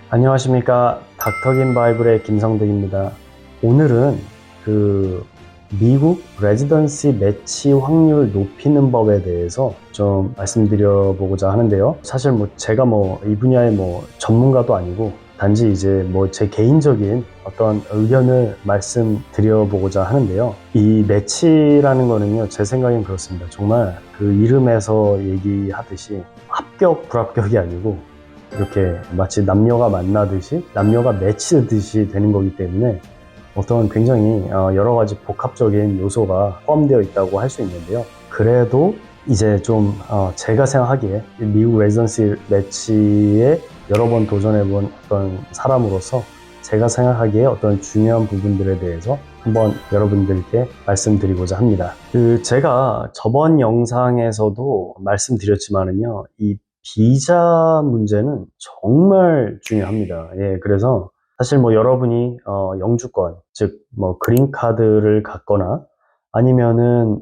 안녕하십니까. 닥터긴 바이블의 김성득입니다. 오늘은 미국 레지던시 매치 확률 높이는 법에 대해서 좀 말씀드려보고자 하는데요. 사실 제가 이 분야의 전문가도 아니고 단지 이제 제 개인적인 어떤 의견을 말씀드려보고자 하는데요. 이 매치라는 거는요, 제 생각엔 그렇습니다. 정말 그 이름에서 얘기하듯이 합격, 불합격이 아니고 이렇게 마치 남녀가 만나듯이 남녀가 매치듯이 되는 거기 때문에 어떤 굉장히 여러 가지 복합적인 요소가 포함되어 있다고 할 수 있는데요. 그래도 이제 좀 제가 생각하기에 미국 레지던시 매치에 여러 번 도전해본 어떤 사람으로서 제가 생각하기에 어떤 중요한 부분들에 대해서 한번 여러분들께 말씀드리고자 합니다. 제가 저번 영상에서도 말씀드렸지만은요, 이 비자 문제는 정말 중요합니다. 예, 그래서 사실 여러분이 영주권, 즉 그린카드를 갖거나 아니면은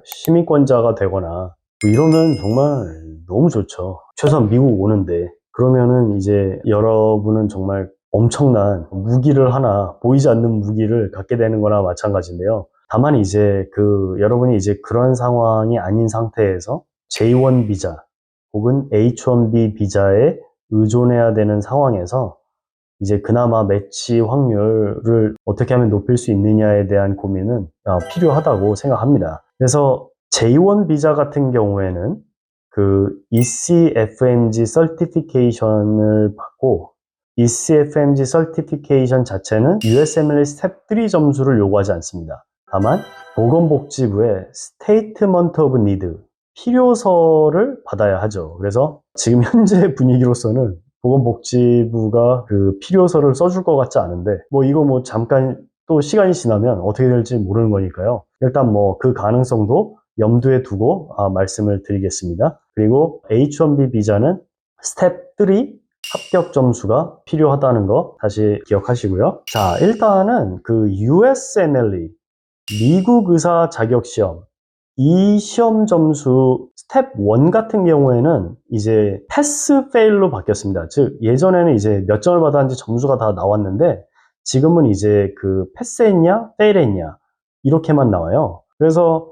시민권자가 되거나 이러면 정말 너무 좋죠. 최소한 미국 오는데. 그러면은 이제 여러분은 정말 엄청난 무기를 하나, 보이지 않는 무기를 갖게 되는 거나 마찬가지인데요. 다만 이제 여러분이 이제 그런 상황이 아닌 상태에서 J1 비자 혹은 H1B 비자에 의존해야 되는 상황에서 이제 그나마 매치 확률을 어떻게 하면 높일 수 있느냐에 대한 고민은 필요하다고 생각합니다. 그래서 J1 비자 같은 경우에는 ECFMG 서티피케이션을 받고, ECFMG 서티피케이션 자체는 USMLE 스텝 3 점수를 요구하지 않습니다. 다만 보건복지부의 Statement of Need, 필요서를 받아야 하죠. 그래서 지금 현재 분위기로서는 보건복지부가 필요서를 써줄 것 같지 않은데, 이거 잠깐 또 시간이 지나면 어떻게 될지 모르는 거니까요. 일단 그 가능성도 염두에 두고 말씀을 드리겠습니다. 그리고 H1B 비자는 스텝 3 합격 점수가 필요하다는 거 다시 기억하시고요. 자, 일단은 USMLE, 미국 의사 자격 시험, 이 시험 점수 스텝 1 같은 경우에는 이제 패스 페일로 바뀌었습니다. 즉 예전에는 이제 몇 점을 받았는지 점수가 다 나왔는데 지금은 이제 패스했냐 페일했냐 이렇게만 나와요. 그래서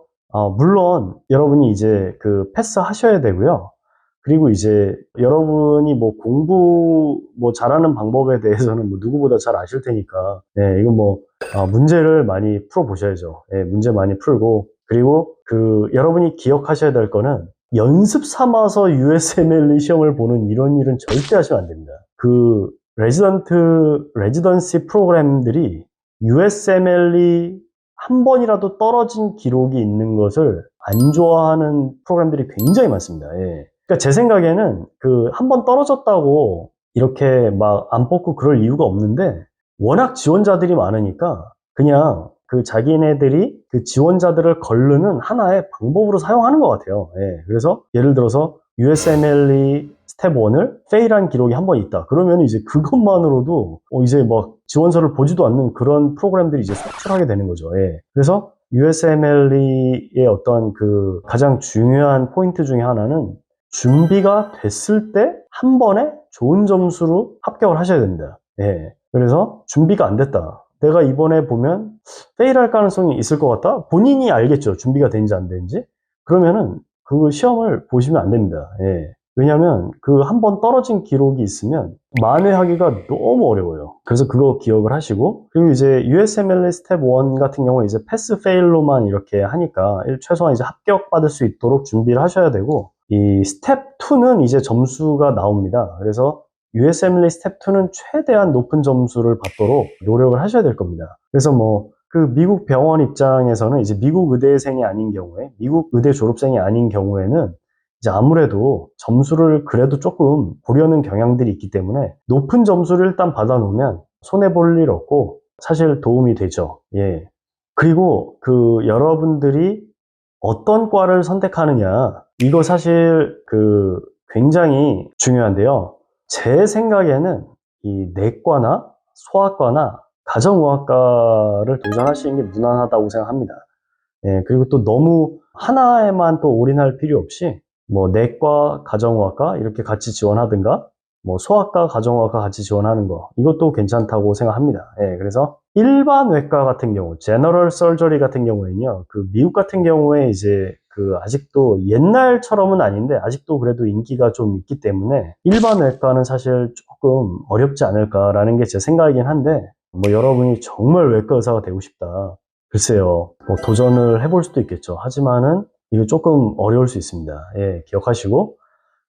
물론 여러분이 이제 패스 하셔야 되고요. 그리고 이제 여러분이 공부 잘하는 방법에 대해서는 누구보다 잘 아실 테니까, 네, 이건 문제를 많이 풀어 보셔야죠. 네, 문제 많이 풀고, 그리고 여러분이 기억하셔야 될 거는 연습 삼아서 USMLE 시험을 보는 이런 일은 절대 하시면 안 됩니다. 레지던시 프로그램들이 USMLE 한 번이라도 떨어진 기록이 있는 것을 안 좋아하는 프로그램들이 굉장히 많습니다. 예. 그러니까 제 생각에는 한 번 떨어졌다고 이렇게 막 안 뽑고 그럴 이유가 없는데, 워낙 지원자들이 많으니까 그냥 자기네들이 지원자들을 거르는 하나의 방법으로 사용하는 것 같아요. 예. 그래서 예를 들어서 USMLE 스텝 1을 페일한 기록이 한 번 있다. 그러면 이제 그것만으로도 이제 지원서를 보지도 않는 그런 프로그램들이 이제 속출하게 되는 거죠. 예. 그래서 USMLE의 어떤 가장 중요한 포인트 중에 하나는 준비가 됐을 때 한 번에 좋은 점수로 합격을 하셔야 됩니다. 예. 그래서 준비가 안 됐다. 내가 이번에 보면 페일할 가능성이 있을 것 같다? 본인이 알겠죠. 준비가 된지 안 된지. 그러면은 시험을 보시면 안 됩니다. 예. 왜냐면 한 번 떨어진 기록이 있으면 만회하기가 너무 어려워요. 그래서 그거 기억을 하시고, 그리고 이제 USMLE 스텝 1 같은 경우에 이제 패스 페일로만 이렇게 하니까 최소한 이제 합격받을 수 있도록 준비를 하셔야 되고, 이 스텝 2는 이제 점수가 나옵니다. 그래서 USMLE 스텝 2는 최대한 높은 점수를 받도록 노력을 하셔야 될 겁니다. 그래서 미국 병원 입장에서는 이제 미국 의대생이 아닌 경우에, 미국 의대 졸업생이 아닌 경우에는 이제 아무래도 점수를 그래도 조금 보려는 경향들이 있기 때문에 높은 점수를 일단 받아놓으면 손해볼 일 없고 사실 도움이 되죠. 예. 그리고 여러분들이 어떤 과를 선택하느냐, 이거 사실 굉장히 중요한데요. 제 생각에는 이 내과나 소아과나 가정의학과를 도전하시는 게 무난하다고 생각합니다. 예, 그리고 또 너무 하나에만 또 올인할 필요 없이 뭐 내과, 가정의학과 이렇게 같이 지원하든가 뭐 소아과, 가정의학과 같이 지원하는 거 이것도 괜찮다고 생각합니다. 예, 그래서 일반 외과 같은 경우, 제너럴 서저리 같은 경우에는요, 그 미국 같은 경우에 이제 그 아직도 옛날처럼은 아닌데 아직도 그래도 인기가 좀 있기 때문에 일반 외과는 사실 조금 어렵지 않을까라는 게 제 생각이긴 한데 뭐 여러분이 정말 외과 의사가 되고 싶다. 글쎄요, 뭐 도전을 해볼 수도 있겠죠. 하지만은 이거 조금 어려울 수 있습니다. 예, 기억하시고.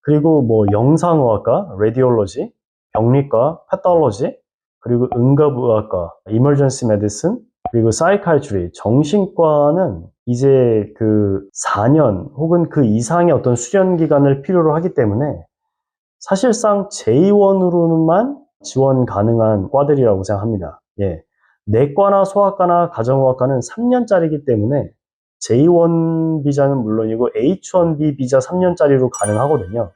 그리고 뭐 영상의학과, 레디올로지, 병리과, 패톨로지, 그리고 응급의학과, 이머전시 메디슨, 그리고 사이카이트리, 정신과는 이제 그 4년 혹은 그 이상의 어떤 수련 기간을 필요로 하기 때문에 사실상 J1으로만 지원 가능한 과들이라고 생각합니다. 예. 내과나 소아과나 가정의학과는 3년짜리이기 때문에 J1 비자는 물론이고 H1B 비자 3년짜리로 가능하거든요.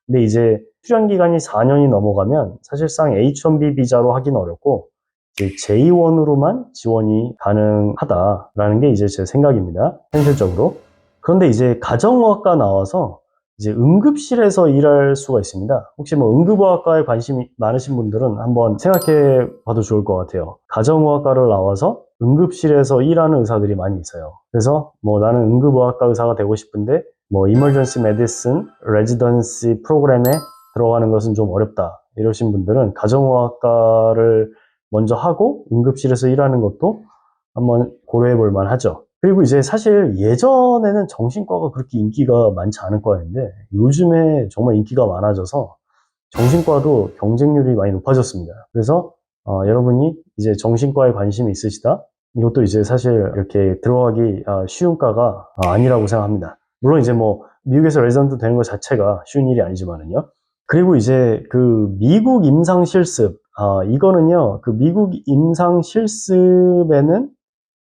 근데 이제 수련 기간이 4년이 넘어가면 사실상 H1B 비자로 하긴 어렵고 이제 J1으로만 지원이 가능하다라는 게 이제 제 생각입니다. 현실적으로. 그런데 이제 가정의학과 나와서 이제 응급실에서 일할 수가 있습니다. 혹시 뭐 응급의학과에 관심이 많으신 분들은 한번 생각해 봐도 좋을 것 같아요. 가정의학과를 나와서 응급실에서 일하는 의사들이 많이 있어요. 그래서 뭐 나는 응급의학과 의사가 되고 싶은데 뭐 이머전시 메디슨 레지던시 프로그램에 들어가는 것은 좀 어렵다. 이러신 분들은 가정의학과를 먼저 하고 응급실에서 일하는 것도 한번 고려해 볼 만하죠. 그리고 이제 사실 예전에는 정신과가 그렇게 인기가 많지 않을 거였는데 요즘에 정말 인기가 많아져서 정신과도 경쟁률이 많이 높아졌습니다. 그래서 여러분이 이제 정신과에 관심이 있으시다? 이것도 이제 사실 이렇게 들어가기 쉬운 과가 아니라고 생각합니다. 물론 이제 뭐 미국에서 레지던트 되는 것 자체가 쉬운 일이 아니지만은요. 그리고 이제 그 미국 임상 실습, 이거는요, 그 미국 임상 실습에는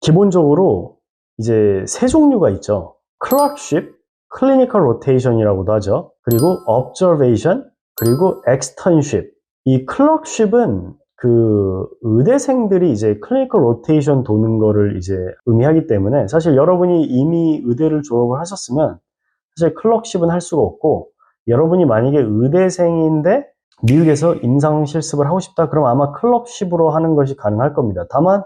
기본적으로 이제 세 종류가 있죠. 클럭십, 클리니컬 로테이션이라고도 하죠. 그리고 observation, 그리고 externship. 이 클럭십은 그 의대생들이 이제 클리니컬 로테이션 도는 거를 이제 의미하기 때문에 사실 여러분이 이미 의대를 졸업을 하셨으면 사실 클럭십은 할 수가 없고 여러분이 만약에 의대생인데 미국에서 임상 실습을 하고 싶다 그럼 아마 클럭십으로 하는 것이 가능할 겁니다. 다만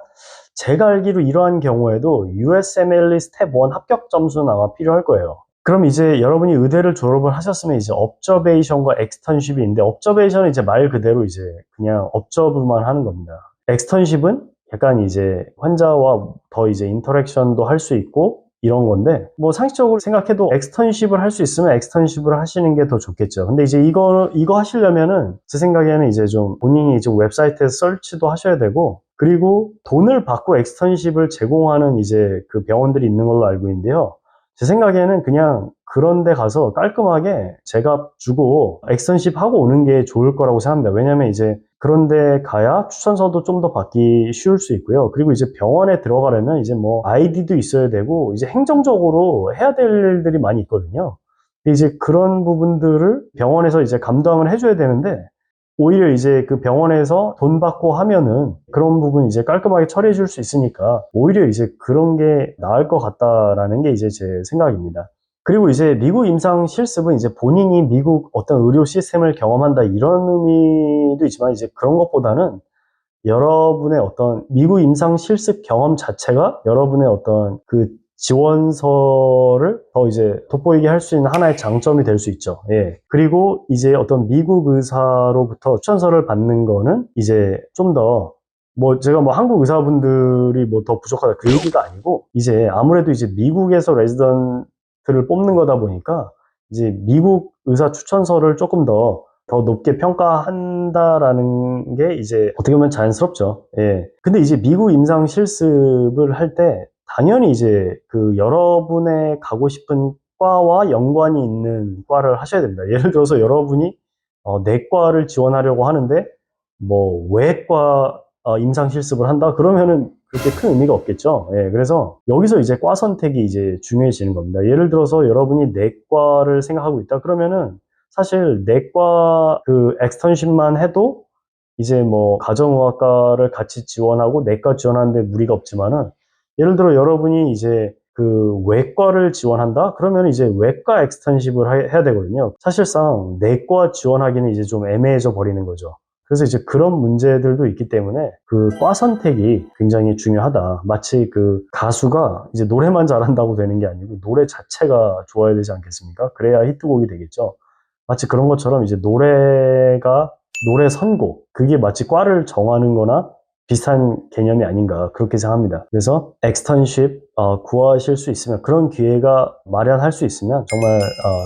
제가 알기로 이러한 경우에도 USMLE 스텝 1 합격 점수는 아마 필요할 거예요. 그럼 이제 여러분이 의대를 졸업을 하셨으면 이제 업저베이션과 엑스턴십이 있는데 업저베이션은 이제 말 그대로 이제 그냥 업저브만 하는 겁니다. 엑스턴십은 약간 이제 환자와 더 이제 인터랙션도 할 수 있고 이런 건데 뭐 상식적으로 생각해도 엑스턴십을 할 수 있으면 엑스턴십을 하시는 게 더 좋겠죠. 근데 이제 이거 하시려면은 제 생각에는 이제 좀 본인이 좀 웹사이트에서 설치도 하셔야 되고 그리고 돈을 받고 엑스턴십을 제공하는 이제 그 병원들이 있는 걸로 알고 있는데요. 제 생각에는 그냥 그런 데 가서 깔끔하게 제값 주고 엑스턴십 하고 오는 게 좋을 거라고 생각합니다. 왜냐면 이제 그런 데 가야 추천서도 좀 더 받기 쉬울 수 있고요. 그리고 이제 병원에 들어가려면 이제 뭐 아이디도 있어야 되고 이제 행정적으로 해야 될 일들이 많이 있거든요. 근데 이제 그런 부분들을 병원에서 이제 감당을 해줘야 되는데 오히려 이제 그 병원에서 돈 받고 하면은 그런 부분 이제 깔끔하게 처리해 줄 수 있으니까 오히려 이제 그런 게 나을 것 같다라는 게 이제 제 생각입니다. 그리고 이제 미국 임상 실습은 이제 본인이 미국 어떤 의료 시스템을 경험한다 이런 의미도 있지만 이제 그런 것보다는 여러분의 어떤 미국 임상 실습 경험 자체가 여러분의 어떤 그 지원서를 더 이제 돋보이게 할 수 있는 하나의 장점이 될 수 있죠. 예. 그리고 이제 어떤 미국 의사로부터 추천서를 받는 거는 이제 좀 더 뭐 제가 뭐 한국 의사분들이 뭐 더 부족하다 그 얘기가 아니고 이제 아무래도 이제 미국에서 레지던트를 뽑는 거다 보니까 이제 미국 의사 추천서를 조금 더 높게 평가한다라는 게 이제 어떻게 보면 자연스럽죠. 예. 근데 이제 미국 임상 실습을 할 때 당연히 이제 그 여러분의 가고 싶은 과와 연관이 있는 과를 하셔야 됩니다. 예를 들어서 여러분이 내과를 지원하려고 하는데 뭐 외과 임상 실습을 한다? 그러면은 그렇게 큰 의미가 없겠죠. 예, 그래서 여기서 이제 과 선택이 이제 중요해지는 겁니다. 예를 들어서 여러분이 내과를 생각하고 있다? 그러면은 사실 내과 그 엑스턴십만 해도 이제 뭐 가정의학과를 같이 지원하고 내과 지원하는데 무리가 없지만은 예를 들어 여러분이 이제 그 외과를 지원한다? 그러면 이제 외과 엑스턴십을 해야 되거든요. 사실상 내과 지원하기는 이제 좀 애매해져 버리는 거죠. 그래서 이제 그런 문제들도 있기 때문에 그 과 선택이 굉장히 중요하다. 마치 그 가수가 이제 노래만 잘한다고 되는 게 아니고 노래 자체가 좋아야 되지 않겠습니까? 그래야 히트곡이 되겠죠. 마치 그런 것처럼 이제 노래 선곡, 그게 마치 과를 정하는 거나 비슷한 개념이 아닌가 그렇게 생각합니다. 그래서 엑스턴십 구하실 수 있으면 그런 기회가 마련할 수 있으면 정말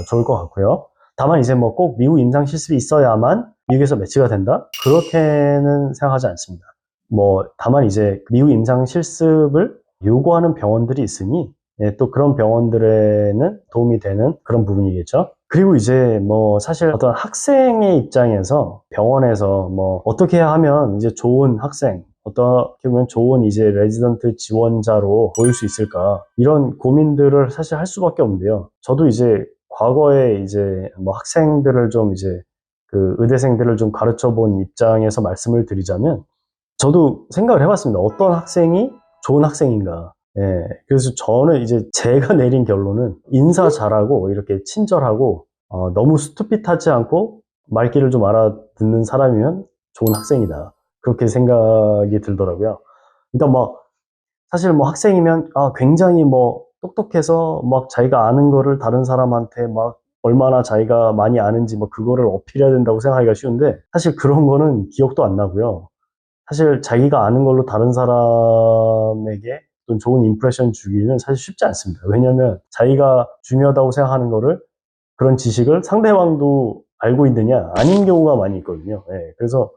좋을 것 같고요. 다만 이제 뭐 꼭 미국 임상 실습이 있어야만 미국에서 매치가 된다? 그렇게는 생각하지 않습니다. 뭐 다만 이제 미국 임상 실습을 요구하는 병원들이 있으니 예, 또 그런 병원들에는 도움이 되는 그런 부분이겠죠. 그리고 이제 뭐 사실 어떤 학생의 입장에서 병원에서 뭐 어떻게 하면 이제 좋은 학생, 어떻게 보면 좋은 이제 레지던트 지원자로 보일 수 있을까? 이런 고민들을 사실 할 수밖에 없는데요. 저도 이제 과거에 이제 뭐 학생들을 좀 이제 그 의대생들을 좀 가르쳐 본 입장에서 말씀을 드리자면 저도 생각을 해봤습니다. 어떤 학생이 좋은 학생인가. 예, 그래서 저는 이제 제가 내린 결론은 인사 잘하고 이렇게 친절하고 너무 스투핏하지 않고 말귀를 좀 알아듣는 사람이면 좋은 학생이다. 그렇게 생각이 들더라고요. 그러니까 막 사실 뭐 학생이면 굉장히 뭐 똑똑해서 막 자기가 아는 거를 다른 사람한테 막 얼마나 자기가 많이 아는지 뭐 그거를 어필해야 된다고 생각하기가 쉬운데 사실 그런 거는 기억도 안 나고요. 사실 자기가 아는 걸로 다른 사람에게 좀 좋은 임프레션 주기는 사실 쉽지 않습니다. 왜냐하면 자기가 중요하다고 생각하는 거를 그런 지식을 상대방도 알고 있느냐 아닌 경우가 많이 있거든요. 예, 그래서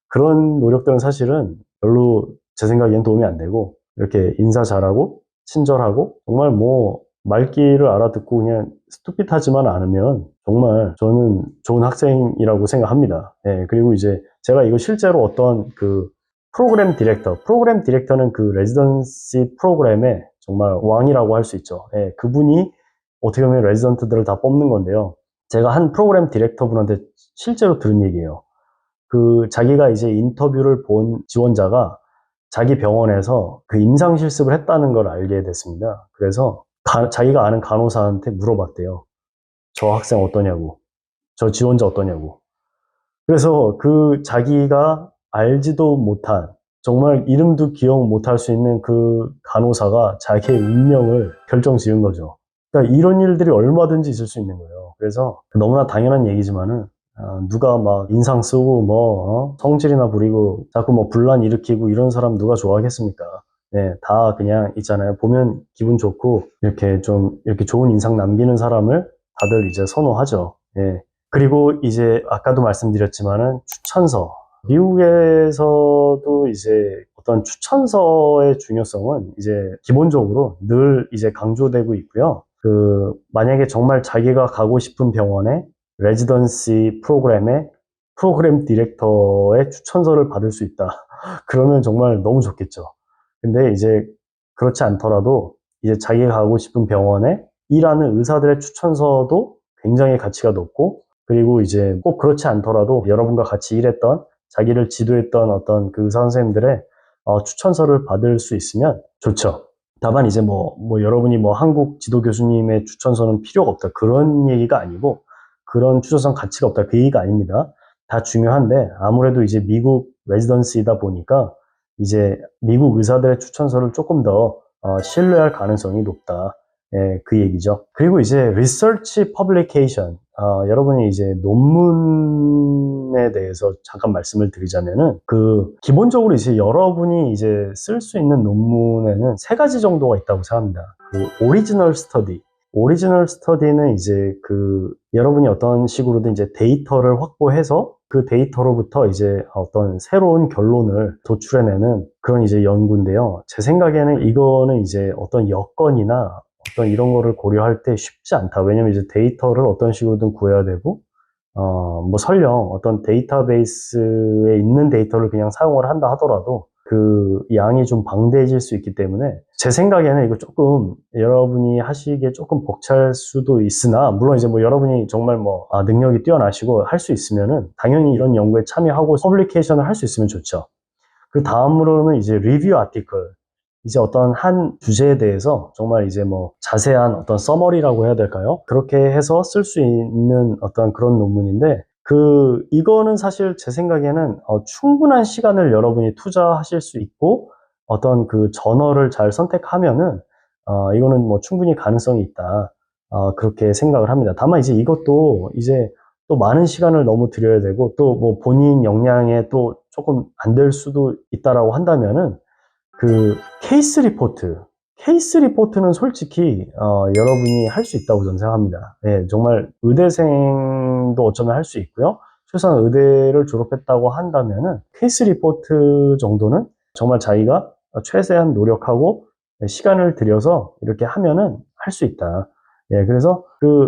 그런 노력들은 사실은 별로 제 생각에는 도움이 안 되고 이렇게 인사 잘하고 친절하고 정말 뭐 말귀를 알아듣고 그냥 스투핏하지만 않으면 정말 저는 좋은 학생이라고 생각합니다. 예, 그리고 이제 제가 이거 실제로 어떤 그 프로그램 디렉터는 그 레지던시 프로그램의 정말 왕이라고 할 수 있죠. 예, 그분이 어떻게 보면 레지던트들을 다 뽑는 건데요. 제가 한 프로그램 디렉터 분한테 실제로 들은 얘기예요. 그 자기가 이제 인터뷰를 본 지원자가 자기 병원에서 그 임상 실습을 했다는 걸 알게 됐습니다. 그래서 자기가 아는 간호사한테 물어봤대요. 저 학생 어떠냐고, 저 지원자 어떠냐고. 그래서 그 자기가 알지도 못한 정말 이름도 기억 못할 수 있는 그 간호사가 자기의 운명을 결정 지은 거죠. 그러니까 이런 일들이 얼마든지 있을 수 있는 거예요. 그래서 너무나 당연한 얘기지만은 누가 막 인상 쓰고 뭐 성질이나 부리고 자꾸 뭐 분란 일으키고 이런 사람 누가 좋아하겠습니까? 네, 다 그냥 있잖아요. 보면 기분 좋고 이렇게 좀 이렇게 좋은 인상 남기는 사람을 다들 이제 선호하죠. 예. 그리고 이제 아까도 말씀드렸지만은 추천서. 미국에서도 이제 어떤 추천서의 중요성은 이제 기본적으로 늘 이제 강조되고 있고요. 그 만약에 정말 자기가 가고 싶은 병원에 레지던시 프로그램에 프로그램 디렉터의 추천서를 받을 수 있다. 그러면 정말 너무 좋겠죠. 근데 이제 그렇지 않더라도 이제 자기가 가고 싶은 병원에 일하는 의사들의 추천서도 굉장히 가치가 높고 그리고 이제 꼭 그렇지 않더라도 여러분과 같이 일했던 자기를 지도했던 어떤 그 의사 선생님들의 추천서를 받을 수 있으면 좋죠. 다만 이제 뭐 여러분이 뭐 한국 지도 교수님의 추천서는 필요가 없다. 그런 얘기가 아니고 그런 추천서는 가치가 없다. 그 얘기가 아닙니다. 다 중요한데 아무래도 이제 미국 레지던시이다 보니까 이제 미국 의사들의 추천서를 조금 더 신뢰할 가능성이 높다. 예, 그 얘기죠. 그리고 이제 research publication, 여러분이 이제 논문에 대해서 잠깐 말씀을 드리자면은 그 기본적으로 이제 여러분이 이제 쓸 수 있는 논문에는 세 가지 정도가 있다고 생각합니다. 그 오리지널 스터디는 이제 그 여러분이 어떤 식으로든 이제 데이터를 확보해서 그 데이터로부터 이제 어떤 새로운 결론을 도출해내는 그런 이제 연구인데요. 제 생각에는 이거는 이제 어떤 여건이나 어떤 이런 거를 고려할 때 쉽지 않다. 왜냐면 이제 데이터를 어떤 식으로든 구해야 되고, 뭐 설령 어떤 데이터베이스에 있는 데이터를 그냥 사용을 한다 하더라도 그 양이 좀 방대해질 수 있기 때문에 제 생각에는 이거 조금 여러분이 하시기에 조금 벅찰 수도 있으나 물론 이제 뭐 여러분이 정말 뭐 능력이 뛰어나시고 할 수 있으면은 당연히 이런 연구에 참여하고 퍼블리케이션을 할 수 있으면 좋죠. 그 다음으로는 이제 리뷰 아티클. 이제 어떤 한 주제에 대해서 정말 이제 뭐 자세한 어떤 서머리라고 해야 될까요? 그렇게 해서 쓸 수 있는 어떤 그런 논문인데, 이거는 사실 제 생각에는 충분한 시간을 여러분이 투자하실 수 있고, 어떤 그 저널을 잘 선택하면은, 이거는 뭐 충분히 가능성이 있다. 그렇게 생각을 합니다. 다만 이제 이것도 이제 또 많은 시간을 너무 들여야 되고, 또 뭐 본인 역량에 또 조금 안 될 수도 있다라고 한다면은, 케이스 리포트는 솔직히, 여러분이 할 수 있다고 저는 생각합니다. 예, 정말 의대생도 어쩌면 할 수 있고요. 최소한 의대를 졸업했다고 한다면은, 케이스 리포트 정도는 정말 자기가 최대한 노력하고 시간을 들여서 이렇게 하면은 할 수 있다. 예, 그래서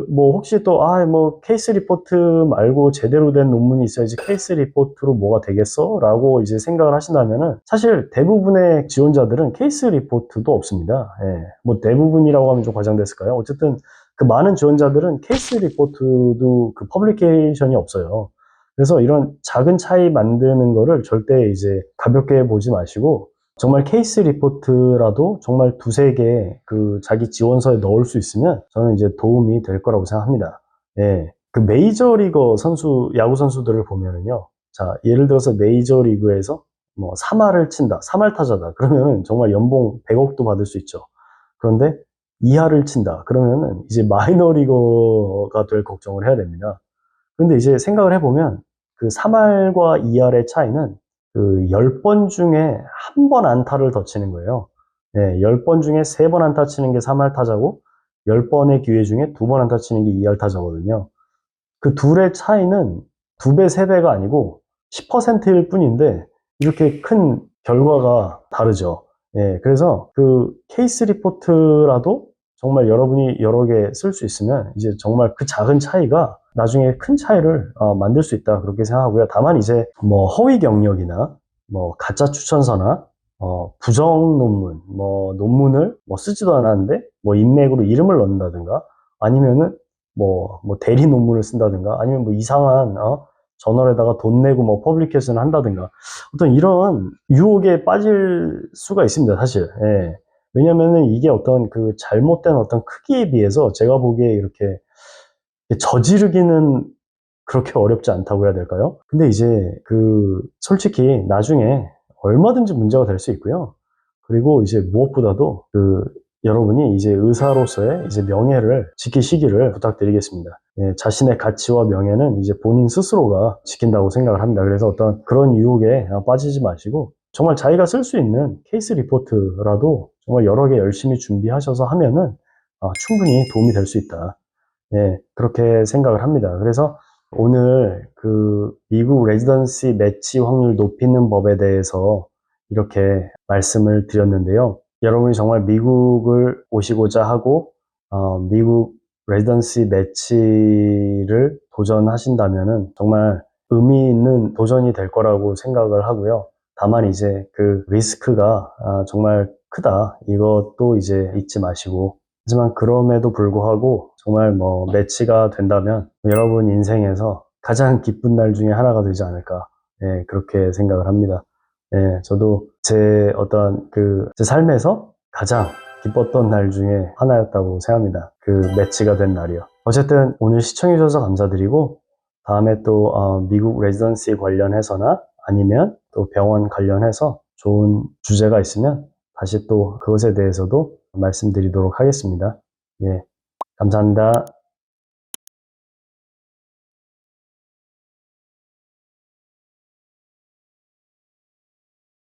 뭐 혹시 또 뭐 케이스 리포트 말고 제대로 된 논문이 있어야지 케이스 리포트로 뭐가 되겠어? 라고 이제 생각을 하신다면은, 사실 대부분의 지원자들은 케이스 리포트도 없습니다. 예, 뭐 대부분이라고 하면 좀 과장됐을까요? 어쨌든 그 많은 지원자들은 케이스 리포트도 그 퍼블리케이션이 없어요. 그래서 이런 작은 차이 만드는 거를 절대 이제 가볍게 보지 마시고, 정말 케이스 리포트라도 정말 두세 개 자기 지원서에 넣을 수 있으면 저는 이제 도움이 될 거라고 생각합니다. 예. 그 메이저리거 야구 선수들을 보면은요. 자, 예를 들어서 메이저리그에서 뭐 3할을 친다. 3할 타자다. 그러면은 정말 연봉 100억도 받을 수 있죠. 그런데 2할을 친다. 그러면은 이제 마이너리거가 될 걱정을 해야 됩니다. 그런데 이제 생각을 해보면 3할과 2할의 차이는 10번 중에 한 번 안타를 더 치는 거예요. 네, 10번 중에 3번 안타 치는 게 3할 타자고, 10번의 기회 중에 2번 안타 치는 게 2할 타자거든요. 그 둘의 차이는 2배, 3배가 아니고 10%일 뿐인데, 이렇게 큰 결과가 다르죠. 예, 그래서 케이스 리포트라도 정말 여러분이 여러 개 쓸 수 있으면 이제 정말 그 작은 차이가 나중에 큰 차이를 만들 수 있다, 그렇게 생각하고요. 다만 이제 뭐 허위 경력이나 뭐 가짜 추천서나 부정 논문, 뭐 논문을 뭐 쓰지도 않았는데 뭐 인맥으로 이름을 넣는다든가, 아니면은 뭐 대리 논문을 쓴다든가, 아니면 뭐 이상한 저널에다가 돈 내고 뭐 퍼블리케이션을 한다든가, 어떤 이런 유혹에 빠질 수가 있습니다, 사실. 예. 왜냐면은 이게 어떤 잘못된 어떤 크기에 비해서 제가 보기에 이렇게 저지르기는 그렇게 어렵지 않다고 해야 될까요? 근데 이제 솔직히 나중에 얼마든지 문제가 될 수 있고요. 그리고 이제 무엇보다도 여러분이 이제 의사로서의 이제 명예를 지키시기를 부탁드리겠습니다. 예, 자신의 가치와 명예는 이제 본인 스스로가 지킨다고 생각을 합니다. 그래서 어떤 그런 유혹에 빠지지 마시고, 정말 자기가 쓸 수 있는 케이스 리포트라도 정말 여러 개 열심히 준비하셔서 하면은 충분히 도움이 될 수 있다. 예, 그렇게 생각을 합니다. 그래서 오늘 미국 레지던시 매치 확률 높이는 법에 대해서 이렇게 말씀을 드렸는데요. 여러분이 정말 미국을 오시고자 하고, 미국 레지던시 매치를 도전하신다면은 정말 의미 있는 도전이 될 거라고 생각을 하고요. 다만 이제 리스크가 정말 크다, 이것도 이제 잊지 마시고, 하지만 그럼에도 불구하고 정말 뭐 매치가 된다면 여러분 인생에서 가장 기쁜 날 중에 하나가 되지 않을까, 예, 그렇게 생각을 합니다. 예, 저도 제 제 삶에서 가장 기뻤던 날 중에 하나였다고 생각합니다. 매치가 된 날이요. 어쨌든 오늘 시청해주셔서 감사드리고, 다음에 또 미국 레지던시 관련해서나 아니면 또 병원 관련해서 좋은 주제가 있으면 다시 또 그것에 대해서도 말씀드리도록 하겠습니다. 예, 감사합니다.